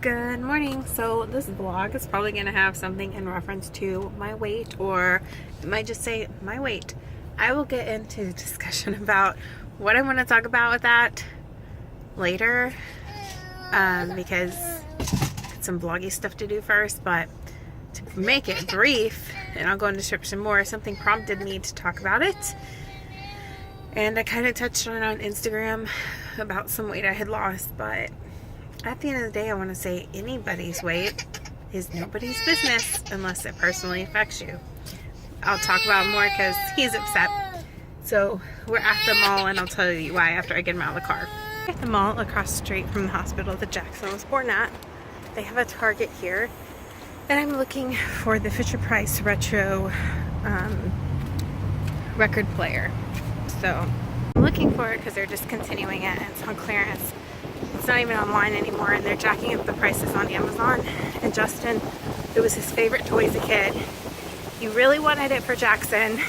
Good morning. So this vlog is probably going to have something in reference to my weight, or it might just say my weight. I will get into a discussion about what I want to talk about with that later, because it's some vloggy stuff to do first. But to make it brief, and I'll go into description more, something prompted me to talk about it. And I kind of touched on it on Instagram about some weight I had lost, but at the end of the day, I want to say anybody's weight is nobody's business unless it personally affects you. I'll talk about it more because he's upset. So we're at the mall, and I'll tell you why after I get him out of the car. At the mall across the street from the hospital that Jackson was born at, they have a Target here, and I'm looking for the Fisher-Price retro record player. So I'm looking for it because they're discontinuing it and it's on clearance. It's not even online anymore, and they're jacking up the prices on Amazon. And Justin, it was his favorite toy as a kid. He really wanted it for Jackson.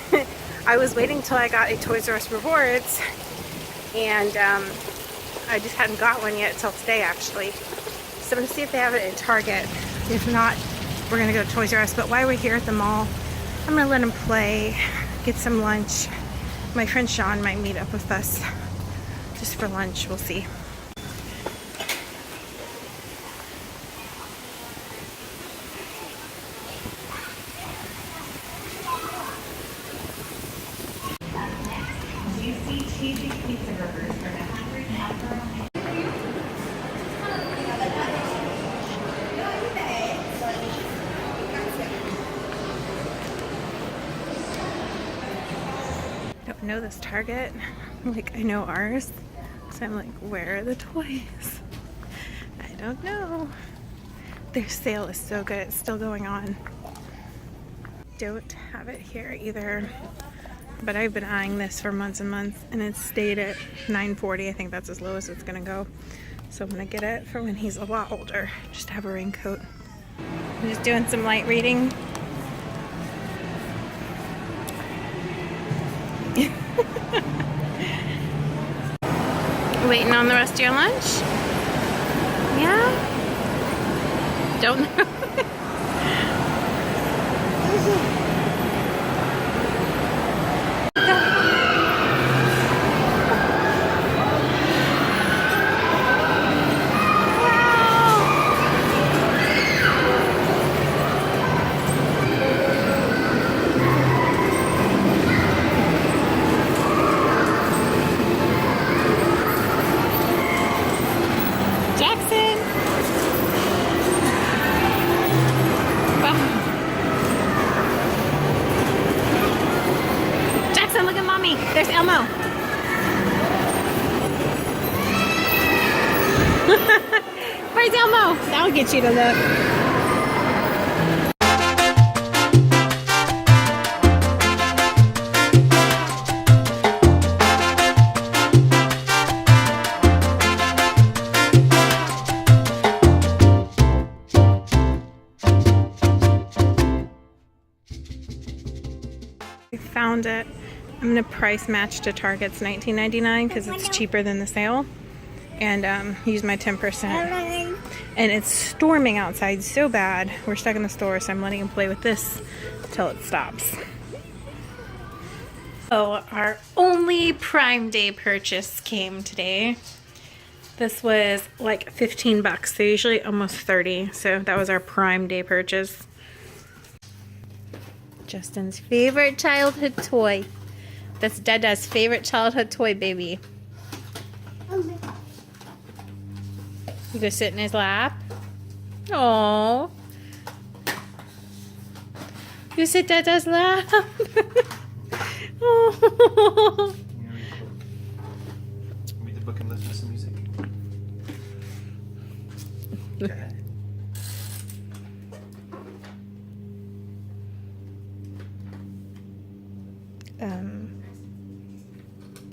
I was waiting till I got a Toys R Us Rewards, and I just hadn't got one yet till today, actually. So I'm gonna see if they have it at Target. If not, we're gonna go to Toys R Us. But while we're here at the mall, I'm gonna let him play, get some lunch. My friend Sean might meet up with us just for lunch. We'll see. Cheesy pizza burgers for the hungry I don't know this Target like I know ours, so I'm like, where are the toys? I don't know. Their sale is so good, it's still going on. Don't have it here either. But I've been eyeing this for months and months, and it's stayed at $9.40. I think that's as low as it's gonna go. So I'm gonna get it for when he's a lot older, just to have a raincoat. I'm just doing some light reading. Waiting on the rest of your lunch? Yeah? Don't know. Look at mommy. There's Elmo. Where's Elmo? That'll get you to look. We found it. I'm gonna price match to Target's $19.99 because it's cheaper than the sale, and use my 10%. And it's storming outside so bad. We're stuck in the store, so I'm letting him play with this till it stops. So our only Prime Day purchase came today. This was like 15 bucks. They're usually almost 30, so that was our Prime Day purchase. Justin's favorite childhood toy. That's Dada's favorite childhood toy, baby. You go sit in his lap. Aww. You sit Dada's lap. Oh. Read the book and listen to some music. Okay.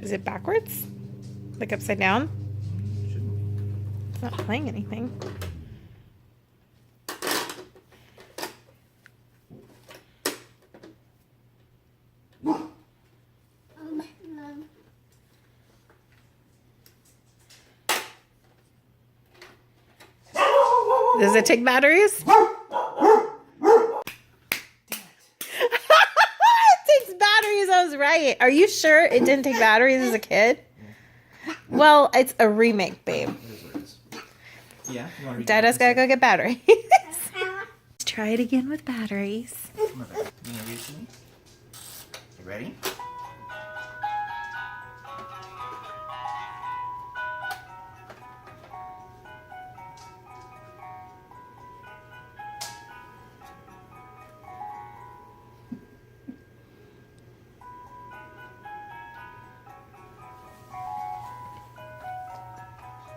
Is it backwards? Like upside down? Shouldn't. It's not playing anything. Does it take batteries? It takes batteries. I was right. Are you sure it didn't take batteries as a kid? Well, it's a remake, babe. It is what it is. Yeah. You want to read Dada's the gotta book go get batteries. Let's try it again with batteries. instead? Come on, baby. You want to read it to me? You ready?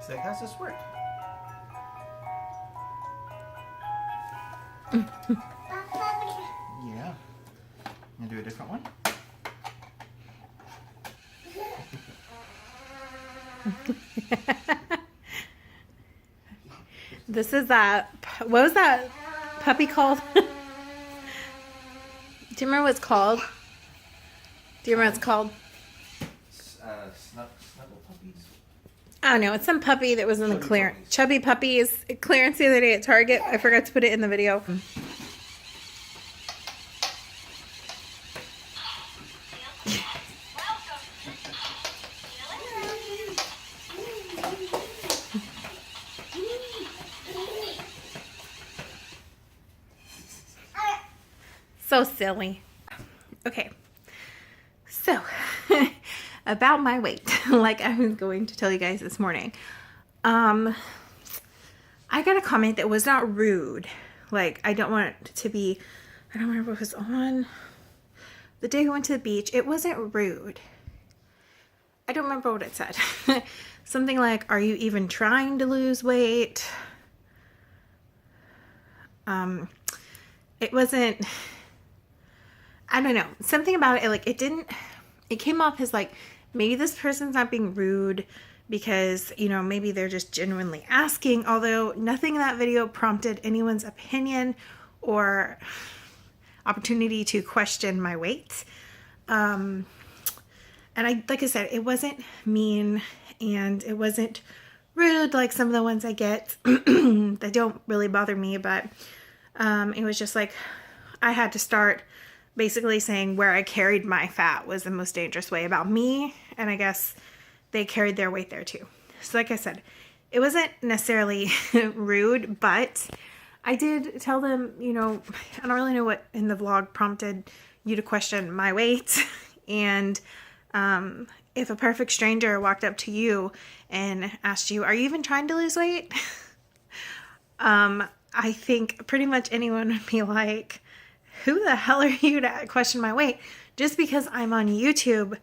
So how's this work? Yeah. You do a different one? This is that. What was that puppy called? Do you remember what it's called? Do you remember what it's called? Snuggle puppies? I don't know. It's some puppy that was in the Chubby clearance. puppies. Chubby puppies. Clearance the other day at Target. I forgot to put it in the video. So silly. Okay. So, about my weight, like I was going to tell you guys this morning. I got a comment that was not rude. Like, I don't want it to be, I don't remember what was on the day we went to the beach. It wasn't rude. I don't remember what it said. Something like, are you even trying to lose weight? It wasn't, I don't know. Something about it, like, it came off as like, maybe this person's not being rude because, you know, maybe they're just genuinely asking, although nothing in that video prompted anyone's opinion or opportunity to question my weight. And like I said, it wasn't mean and it wasn't rude like some of the ones I get that don't really bother me, but it was just like I had to start basically saying where I carried my fat was the most dangerous way about me, and I guess they carried their weight there too. So like I said, it wasn't necessarily rude, but I did tell them, you know, I don't really know what in the vlog prompted you to question my weight. And if a perfect stranger walked up to you and asked you, are you even trying to lose weight? I think pretty much anyone would be like, who the hell are you to question my weight? Just because I'm on YouTube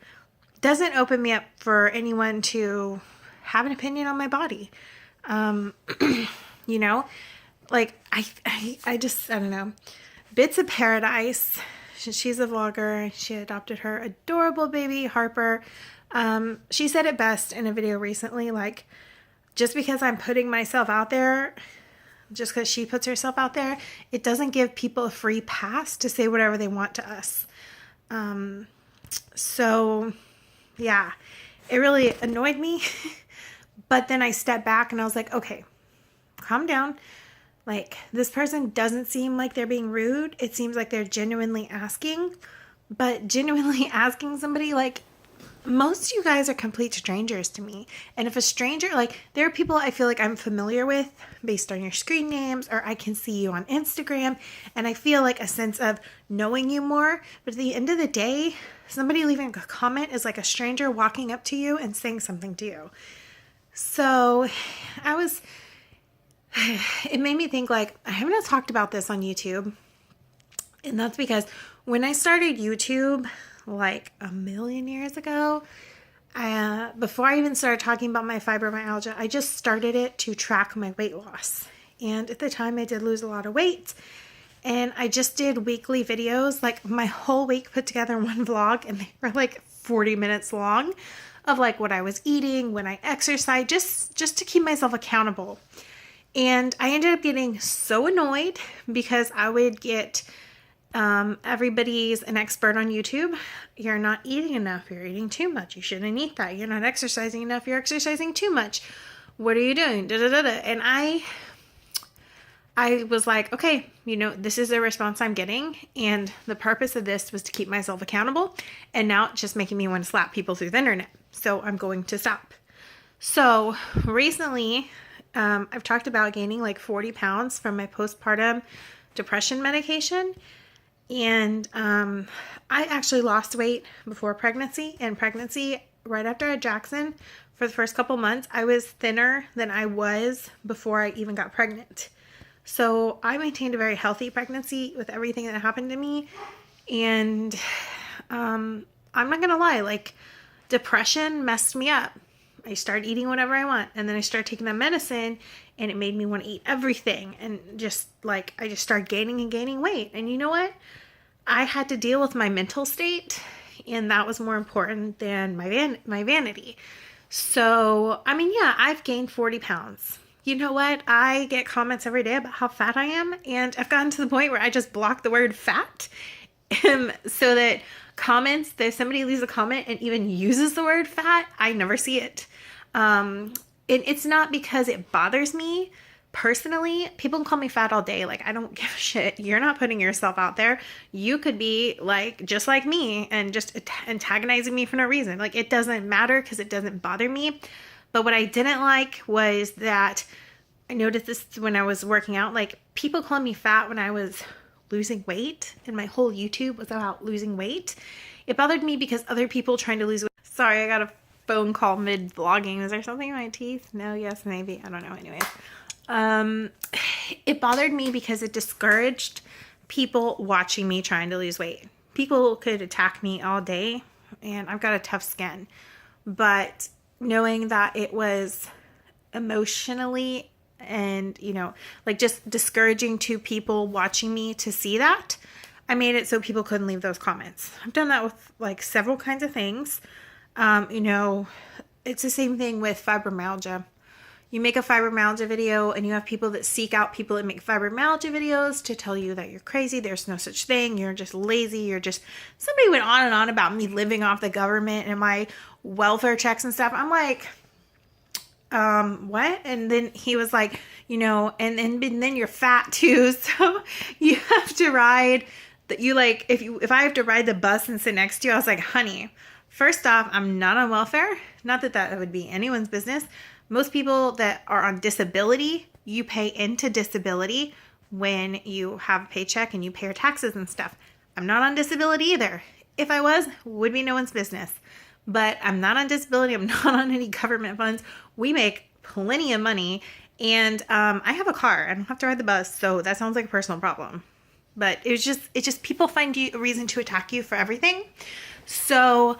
doesn't open me up for anyone to have an opinion on my body. You know, like I just, I don't know. Bits of Paradise. She's a vlogger. She adopted her adorable baby, Harper. She said it best in a video recently, like, just because I'm putting myself out there, just because she puts herself out there, it doesn't give people a free pass to say whatever they want to us. So, yeah, it really annoyed me. But then I stepped back and I was like, okay, calm down. Like, this person doesn't seem like they're being rude. It seems like they're genuinely asking. But genuinely asking somebody, like, most of you guys are complete strangers to me. And if a stranger, like, there are people I feel like I'm familiar with based on your screen names, or I can see you on Instagram, and I feel like a sense of knowing you more. But at the end of the day, somebody leaving a comment is like a stranger walking up to you and saying something to you. So it made me think, like, I haven't talked about this on YouTube. And that's because when I started YouTube, like a million years ago, before I even started talking about my fibromyalgia, I just started it to track my weight loss. And at the time I did lose a lot of weight, and I just did weekly videos, like my whole week put together in one vlog, and they were like 40 minutes long of like what I was eating, when I exercised, just to keep myself accountable. And I ended up getting so annoyed because I would get everybody's an expert on YouTube. You're not eating enough. You're eating too much. You shouldn't eat that. You're not exercising enough. You're exercising too much. What are you doing? Da, da, da, da. And I was like, okay, this is the response I'm getting. And the purpose of this was to keep myself accountable. And now it's just making me want to slap people through the internet. So I'm going to stop. So recently, I've talked about gaining like 40 pounds from my postpartum depression medication. And I actually lost weight before pregnancy. And pregnancy, right after I had Jackson, for the first couple months, I was thinner than I was before I even got pregnant. So I maintained a very healthy pregnancy with everything that happened to me. And I'm not going to lie, like depression messed me up. I started eating whatever I want. And then I started taking that medicine and it made me want to eat everything. And just like, I just started gaining and gaining weight. And you know what? I had to deal with my mental state. And that was more important than my vanity. So, I mean, yeah, I've gained 40 pounds. You know what? I get comments every day about how fat I am. And I've gotten to the point where I just block the word fat so that if somebody leaves a comment and even uses the word fat, I never see it. And it's not because it bothers me personally. People can call me fat all day. Like, I don't give a shit. You're not putting yourself out there. You could be like, just like me and just antagonizing me for no reason. Like, it doesn't matter because it doesn't bother me. But what I didn't like was that I noticed this when I was working out, like people called me fat when I was losing weight and my whole YouTube was about losing weight. It bothered me because other people trying to lose weight. Sorry, I got a phone call mid vlogging. Is there something in my teeth? No, yes, maybe. I don't know. Anyways, it bothered me because it discouraged people watching me trying to lose weight. People could attack me all day and I've got a tough skin, but knowing that it was emotionally and, like just discouraging to people watching me to see that, I made it so people couldn't leave those comments. I've done that with like several kinds of things. It's the same thing with fibromyalgia. You make a fibromyalgia video and you have people that seek out people that make fibromyalgia videos to tell you that you're crazy. There's no such thing. You're just lazy. Somebody went on and on about me living off the government and my welfare checks and stuff. I'm like, what? And then he was like, and then you're fat too. So you have to ride that. If I have to ride the bus and sit next to you, I was like, honey, first off, I'm not on welfare. Not that would be anyone's business. Most people that are on disability, you pay into disability when you have a paycheck and you pay your taxes and stuff. I'm not on disability either. If I was, would be no one's business. But I'm not on disability. I'm not on any government funds. We make plenty of money. And I have a car. I don't have to ride the bus. So that sounds like a personal problem. But it's just people find a reason to attack you for everything. So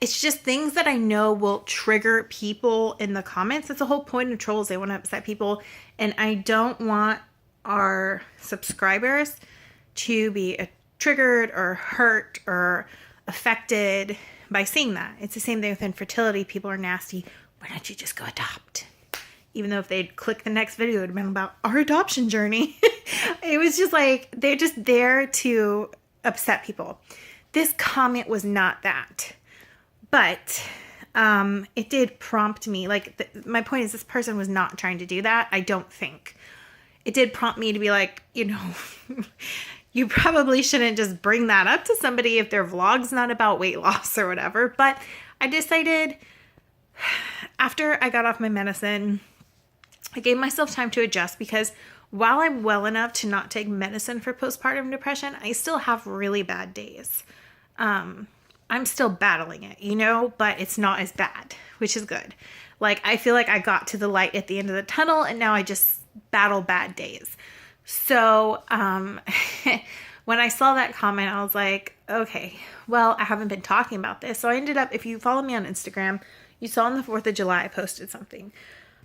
it's just things that I know will trigger people in the comments. That's the whole point of trolls. They want to upset people. And I don't want our subscribers to be triggered or hurt or affected by seeing that. It's the same thing with infertility. People are nasty. Why don't you just go adopt? Even though if they'd click the next video, it would have been about our adoption journey. It was just like, they're just there to upset people. This comment was not that. But it did prompt me. Like, my point is, this person was not trying to do that. I don't think. It did prompt me to be like, you probably shouldn't just bring that up to somebody if their vlog's not about weight loss or whatever. But I decided after I got off my medicine, I gave myself time to adjust because while I'm well enough to not take medicine for postpartum depression, I still have really bad days. I'm still battling it, but it's not as bad, which is good. Like, I feel like I got to the light at the end of the tunnel and now I just battle bad days. So, when I saw that comment, I was like, okay, well, I haven't been talking about this. So I ended up, if you follow me on Instagram, you saw on the 4th of July, I posted something.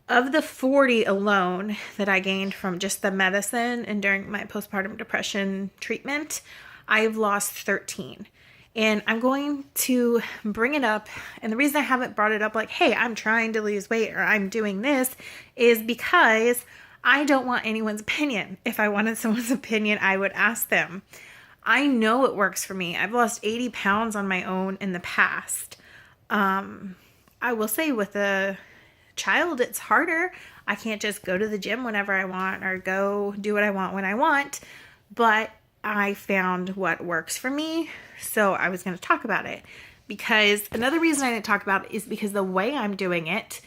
Of the 40 alone that I gained from just the medicine and during my postpartum depression treatment, I've lost 13. And I'm going to bring it up. And the reason I haven't brought it up like, hey, I'm trying to lose weight or I'm doing this is because I don't want anyone's opinion. If I wanted someone's opinion, I would ask them. I know it works for me. I've lost 80 pounds on my own in the past. I will say with the child, it's harder. I can't just go to the gym whenever I want or go do what I want when I want. But I found what works for me. So I was going to talk about it. Because another reason I didn't talk about it is because the way I'm doing it,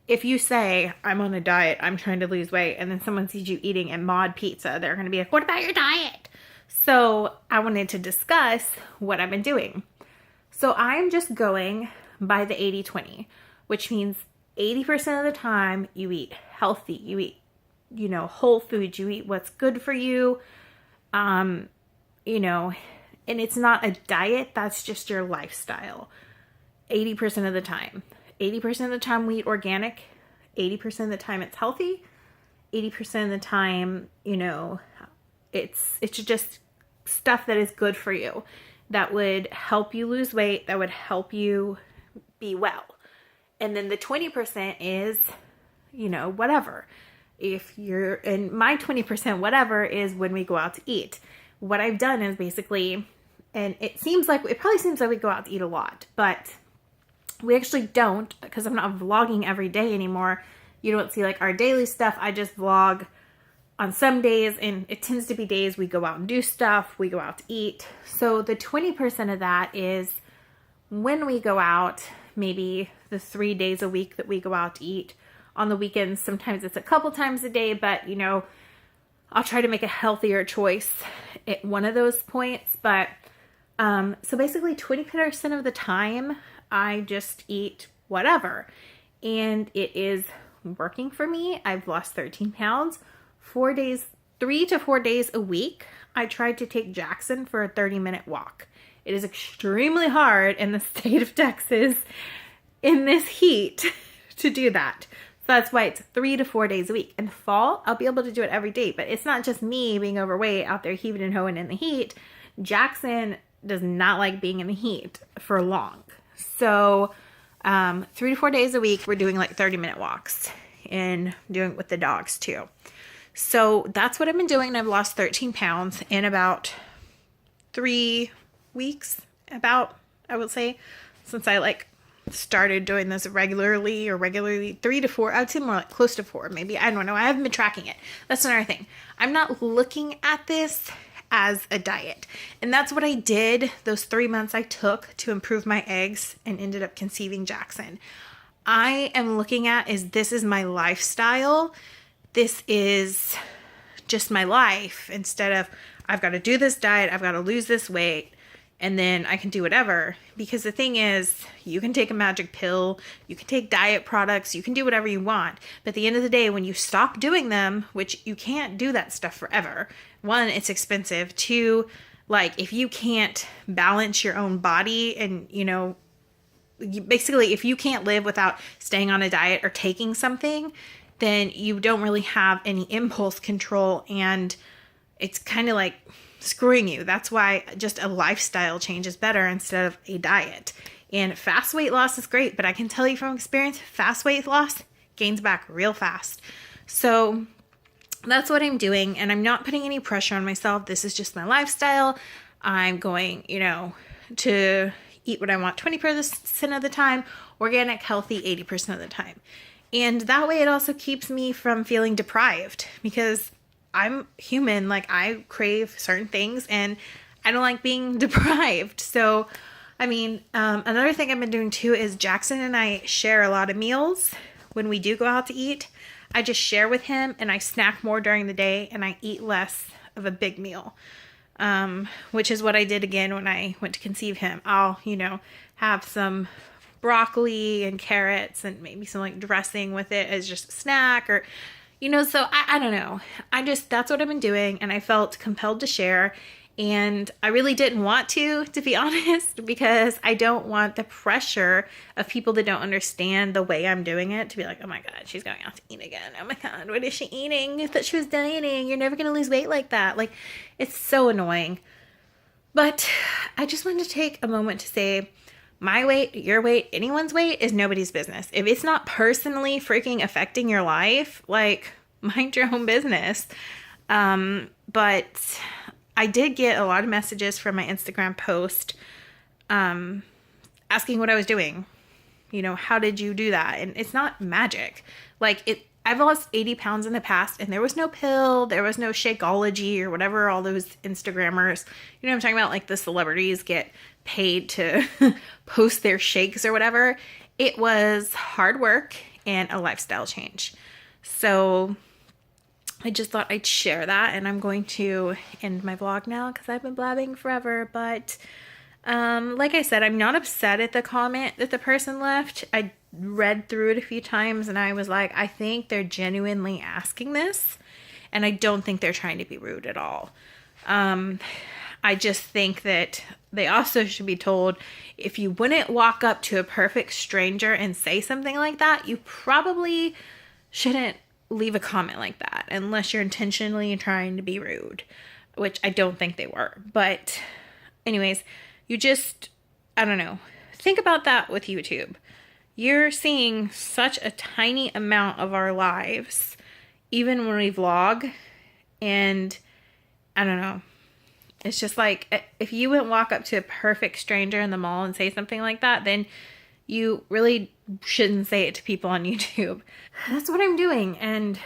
if you say, I'm on a diet, I'm trying to lose weight, and then someone sees you eating a mod pizza, they're going to be like, what about your diet? So I wanted to discuss what I've been doing. So I'm just going by the 80-20, which means 80% of the time you eat healthy, you eat, whole foods, you eat what's good for you, and it's not a diet, that's just your lifestyle. 80% of the time. 80% of the time we eat organic. 80% of the time it's healthy. 80% of the time, it's just stuff that is good for you, that would help you lose weight, that would help you be well. And then the 20% is, whatever. And my 20% whatever is when we go out to eat. What I've done is basically, and it probably seems like we go out to eat a lot, but we actually don't, because I'm not vlogging every day anymore. You don't see like our daily stuff. I just vlog on some days, and it tends to be days we go out and do stuff, we go out to eat. So the 20% of that is when we go out, maybe the 3 days a week that we go out to eat. On the weekends, sometimes it's a couple times a day, but I'll try to make a healthier choice at one of those points. But so basically 20% of the time I just eat whatever, and it is working for me. I've lost 13 pounds. 3 to 4 days a week, I tried to take Jackson for a 30-minute walk. It is extremely hard in the state of Texas in this heat to do that. So that's why it's 3 to 4 days a week. In fall, I'll be able to do it every day, but it's not just me being overweight out there heaving and hoeing in the heat. Jackson does not like being in the heat for long. So 3 to 4 days a week, we're doing like 30-minute walks and doing it with the dogs too. So that's what I've been doing. I've lost 13 pounds in about 3 weeks, I would say, since I started doing this regularly 3 to 4. I would say more like close to 4, maybe. I don't know. I haven't been tracking it. That's another thing. I'm not looking at this as a diet. And that's what I did those 3 months I took to improve my eggs and ended up conceiving Jackson. I am looking at this is my lifestyle. This is just my life, instead of I've got to do this diet, I've got to lose this weight, and then I can do whatever. Because the thing is, you can take a magic pill, you can take diet products, you can do whatever you want. But at the end of the day, when you stop doing them, which you can't do that stuff forever. 1, it's expensive. 2, if you can't balance your own body and, basically if you can't live without staying on a diet or taking something, then you don't really have any impulse control, and it's kind of like screwing you. That's why just a lifestyle change is better instead of a diet. And fast weight loss is great, but I can tell you from experience, fast weight loss gains back real fast. So that's what I'm doing, and I'm not putting any pressure on myself. This is just my lifestyle. I'm going, to eat what I want 20% of the time, organic, healthy 80% of the time. And that way it also keeps me from feeling deprived, because I'm human. I crave certain things and I don't like being deprived. So, another thing I've been doing too is Jackson and I share a lot of meals. When we do go out to eat, I just share with him, and I snack more during the day, and I eat less of a big meal. Which is what I did again when I went to conceive him. I'll, have some broccoli and carrots and maybe some dressing with it as just a snack, or so I don't know. That's what I've been doing, and I felt compelled to share, and I really didn't want to be honest, because I don't want the pressure of people that don't understand the way I'm doing it to be like, oh my God, she's going out to eat again. Oh my God, what is she eating? I thought she was dieting. You're never going to lose weight like that. It's so annoying. But I just wanted to take a moment to say, my weight, your weight, anyone's weight is nobody's business. If it's not personally freaking affecting your life, mind your own business. But I did get a lot of messages from my Instagram post asking what I was doing. you know, how did you do that? And it's not magic. Like, I've lost 80 pounds in the past, and there was no pill, there was no Shakeology or whatever all those Instagrammers, you know what I'm talking about? Like, the celebrities get paid to post their shakes or whatever. It was hard work and a lifestyle change. So I just thought I'd share that, and I'm going to end my vlog now because I've been blabbing forever. But like I said, I'm not upset at the comment that the person left. I read through it a few times and I was like, I think they're genuinely asking this, and I don't think they're trying to be rude at all. I just think that they also should be told, if you wouldn't walk up to a perfect stranger and say something like that, you probably shouldn't leave a comment like that unless you're intentionally trying to be rude, which I don't think they were. But anyways, you just, I don't know, think about that with YouTube. You're seeing such a tiny amount of our lives, even when we vlog, and I don't know. It's just like, if you wouldn't walk up to a perfect stranger in the mall and say something like that, then you really shouldn't say it to people on YouTube. That's what I'm doing, and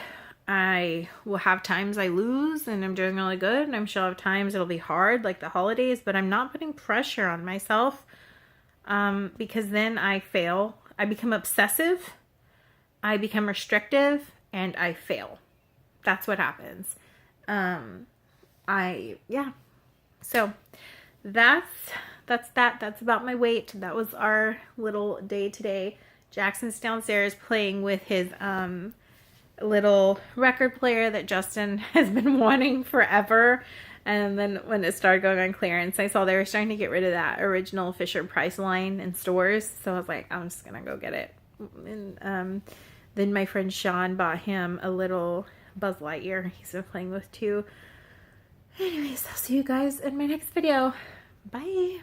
I will have times I lose and I'm doing really good, and I'm sure I'll have times it'll be hard, like the holidays, but I'm not putting pressure on myself, because then I fail. I become obsessive, I become restrictive, and I fail. That's what happens. So that's about my weight. That was our little day today. Jackson's downstairs playing with his little record player that Justin has been wanting forever. And then when it started going on clearance, I saw they were starting to get rid of that original Fisher-Price line in stores. So I was like, I'm just gonna go get it. And then my friend Sean bought him a little Buzz Lightyear he's been playing with too. Anyways, I'll see you guys in my next video. Bye.